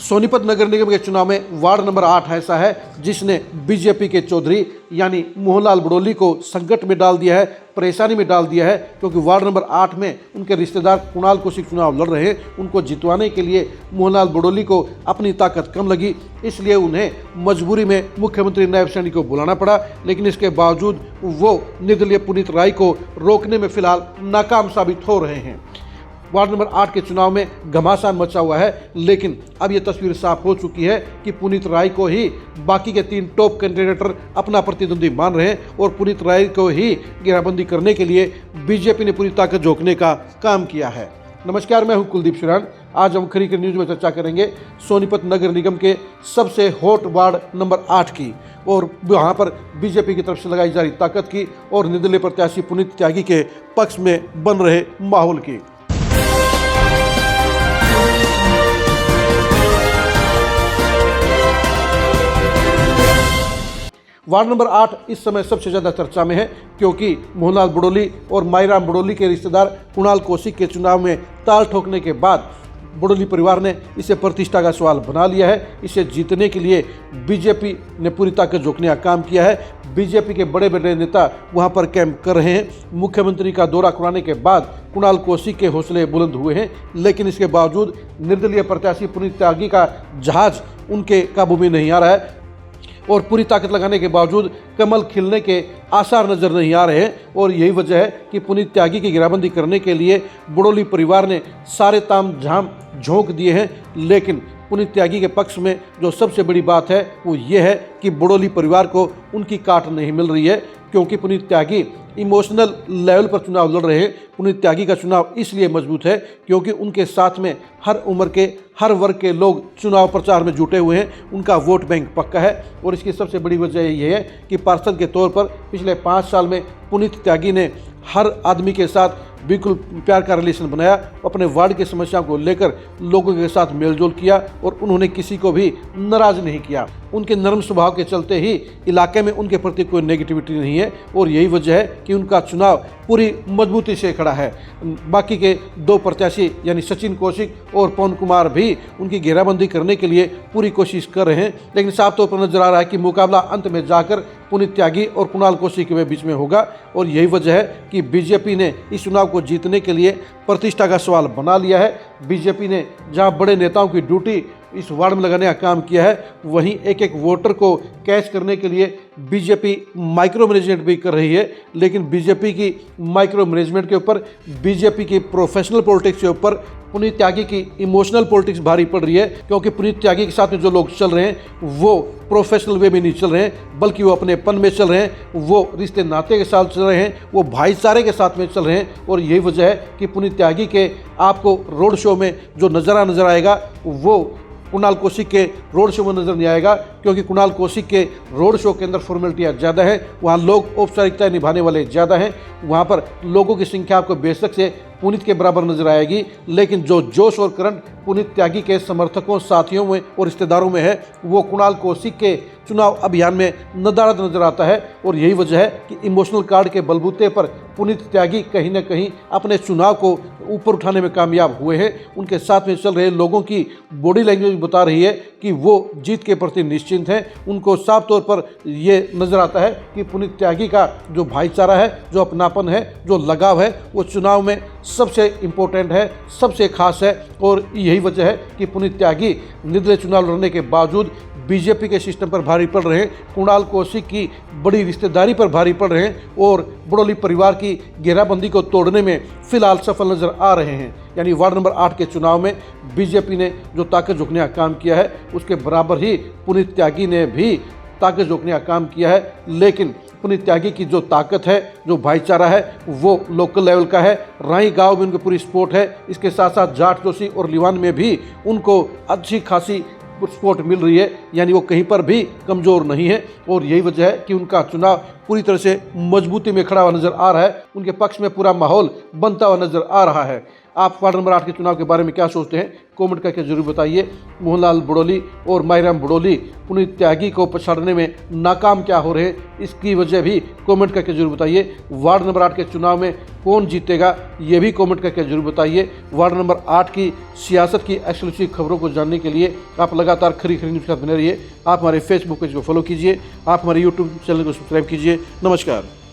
सोनीपत नगर निगम के चुनाव में वार्ड नंबर 8 ऐसा है जिसने बीजेपी के चौधरी यानी मोहनलाल बड़ोली को संकट में डाल दिया है, परेशानी में डाल दिया है। क्योंकि वार्ड नंबर 8 में उनके रिश्तेदार कुणाल कौशिक चुनाव लड़ रहे हैं। उनको जितवाने के लिए मोहनलाल बड़ोली को अपनी ताकत कम लगी, इसलिए उन्हें मजबूरी में मुख्यमंत्री नायब सैनी को बुलाना पड़ा। लेकिन इसके बावजूद वो निर्दलीय पुनीत राय को रोकने में फिलहाल नाकाम साबित हो रहे हैं। वार्ड नंबर 8 के चुनाव में घमासान मचा हुआ है, लेकिन अब ये तस्वीर साफ हो चुकी है कि पुनीत राय को ही बाकी के 3 टॉप कैंडिडेटर अपना प्रतिद्वंदी मान रहे हैं और पुनीत राय को ही घेराबंदी करने के लिए बीजेपी ने पूरी ताकत झोंकने का काम किया है। नमस्कार, मैं हूं कुलदीप शिरान। आज हम खरी के न्यूज़ में चर्चा करेंगे सोनीपत नगर निगम के सबसे हॉट वार्ड नंबर 8 की और वहां पर बीजेपी की तरफ से लगाई जा रही ताकत की और निर्दलीय प्रत्याशी पुनीत त्यागी के पक्ष में बन रहे माहौल की। वार्ड नंबर 8 इस समय सबसे ज़्यादा चर्चा में है क्योंकि मोहनलाल बड़ोली और माईराम बड़ोली के रिश्तेदार कुणाल कौशिक के चुनाव में ताल ठोकने के बाद बड़ोली परिवार ने इसे प्रतिष्ठा का सवाल बना लिया है। इसे जीतने के लिए बीजेपी ने पूरी ताकत झोंकने का काम किया है। बीजेपी के बड़े बड़े नेता वहां पर कैंप कर रहे हैं। मुख्यमंत्री का दौरा कराने के बाद कुणाल कौशिक के हौसले बुलंद हुए हैं, लेकिन इसके बावजूद निर्दलीय प्रत्याशी पुनीत त्यागी का जहाज उनके काबू में नहीं आ रहा है और पूरी ताकत लगाने के बावजूद कमल खिलने के आसार नजर नहीं आ रहे हैं। और यही वजह है कि पुनीत त्यागी की घेराबंदी करने के लिए बड़ोली परिवार ने सारे ताम झाम झोंक दिए हैं। लेकिन पुनीत त्यागी के पक्ष में जो सबसे बड़ी बात है वो ये है कि बड़ोली परिवार को उनकी काट नहीं मिल रही है, क्योंकि पुनीत त्यागी इमोशनल लेवल पर चुनाव लड़ रहे हैं। पुनीत त्यागी का चुनाव इसलिए मजबूत है क्योंकि उनके साथ में हर उम्र के हर वर्ग के लोग चुनाव प्रचार में जुटे हुए हैं। उनका वोट बैंक पक्का है और इसकी सबसे बड़ी वजह यह है कि पार्षद के तौर पर पिछले 5 साल में पुनीत त्यागी ने हर आदमी के साथ बिल्कुल प्यार का रिलेशन बनाया, अपने वार्ड की समस्याओं को लेकर लोगों के साथ मेलजोल किया और उन्होंने किसी को भी नाराज नहीं किया। उनके नरम स्वभाव के चलते ही इलाके में उनके प्रति कोई नेगेटिविटी नहीं है और यही वजह है कि उनका चुनाव पूरी मजबूती से खड़ा है। बाकी के 2 प्रत्याशी यानी सचिन कौशिक और पवन कुमार भी उनकी घेराबंदी करने के लिए पूरी कोशिश कर रहे हैं, लेकिन साफ तौर पर नजर आ रहा है कि मुकाबला अंत में जाकर पुनीत त्यागी और कुणाल कौशिक के बीच में होगा। और यही वजह है कि बीजेपी ने इस चुनाव को जीतने के लिए प्रतिष्ठा का सवाल बना लिया है। बीजेपी ने जहां बड़े नेताओं की ड्यूटी इस वार्ड में लगाने का काम किया है, वहीं एक एक वोटर को कैच करने के लिए बीजेपी माइक्रो मैनेजमेंट भी कर रही है। लेकिन बीजेपी की माइक्रो मैनेजमेंट के ऊपर, बीजेपी की प्रोफेशनल पॉलिटिक्स के ऊपर पुनीत त्यागी की इमोशनल पॉलिटिक्स भारी पड़ रही है, क्योंकि पुनीत त्यागी के साथ में जो लोग चल रहे हैं वो प्रोफेशनल वे में नहीं चल रहे हैं, बल्कि वो अपनेपन में चल रहे हैं, वो रिश्ते नाते के साथ चल रहे हैं, वो भाईचारे के साथ में चल रहे हैं। और यही वजह है कि पुनीत त्यागी के आपको रोड शो में जो नज़ारा नजर आएगा वो कुणाल कौशिक के रोड शो में नजर नहीं आएगा, क्योंकि कुणाल कौशिक के रोड शो के अंदर फॉर्मेलिटियाँ ज़्यादा हैं, वहाँ लोग औपचारिकताएं निभाने वाले ज़्यादा हैं, वहाँ पर लोगों की संख्या आपको बेशक से पुनीत के बराबर नजर आएगी, लेकिन जो जोश और करंट पुनीत त्यागी के समर्थकों, साथियों में और रिश्तेदारों में है वो कुणाल कौशिक के चुनाव अभियान में नदारद नजर आता है। और यही वजह है कि इमोशनल कार्ड के बलबूते पर पुनीत त्यागी कहीं ना कहीं अपने चुनाव को ऊपर उठाने में कामयाब हुए हैं। उनके साथ में चल रहे लोगों की बॉडी लैंग्वेज बता रही है कि वो जीत के प्रति निश्चिंत हैं। उनको साफ तौर पर ये नजर आता है कि पुनीत त्यागी का जो भाईचारा है, जो अपनापन है, जो लगाव है, वो चुनाव में सबसे इम्पोर्टेंट है, सबसे खास है। और यही वजह है कि पुनीत त्यागी निर्दलीय चुनाव लड़ने के बावजूद बीजेपी के सिस्टम पर भारी पड़ रहे हैं, कुणाल कौशिक की बड़ी रिश्तेदारी पर भारी पड़ रहे हैं और बड़ोली परिवार की घेराबंदी को तोड़ने में फिलहाल सफल नजर आ रहे हैं। यानी वार्ड नंबर 8 के चुनाव में बीजेपी ने जो ताकत झोंकने का काम किया है उसके बराबर ही पुनीत त्यागी ने भी ताकत झोंकने का काम किया है। लेकिन पुनीत त्यागी की जो ताकत है, जो भाईचारा है, वो लोकल लेवल का है। राई गांव में उनकी पूरी सपोर्ट है। इसके साथ साथ जाट जोशी और लिवान में भी उनको अच्छी खासी सपोर्ट मिल रही है, यानी वो कहीं पर भी कमज़ोर नहीं है। और यही वजह है कि उनका चुनाव पूरी तरह से मजबूती में खड़ा हुआ नजर आ रहा है। उनके पक्ष में पूरा माहौल बनता हुआ नजर आ रहा है। आप वार्ड नंबर 8 के चुनाव के बारे में क्या सोचते हैं, कमेंट करके जरूर बताइए। मोहनलाल बुडोली और माईराम बुडोली पुनीत त्यागी को पछाड़ने में नाकाम क्या हो रहे, इसकी वजह भी कमेंट करके जरूर बताइए। वार्ड नंबर 8 के चुनाव में कौन जीतेगा, ये भी कमेंट करके जरूर बताइए। वार्ड नंबर 8 की सियासत की एक्सक्लूसिव खबरों को जानने के लिए आप लगातार खरी न्यूज़ के साथ बने रहिए। आप हमारे फेसबुक पेज को फॉलो कीजिए, आप हमारे यूट्यूब चैनल को सब्सक्राइब कीजिए। नमस्कार।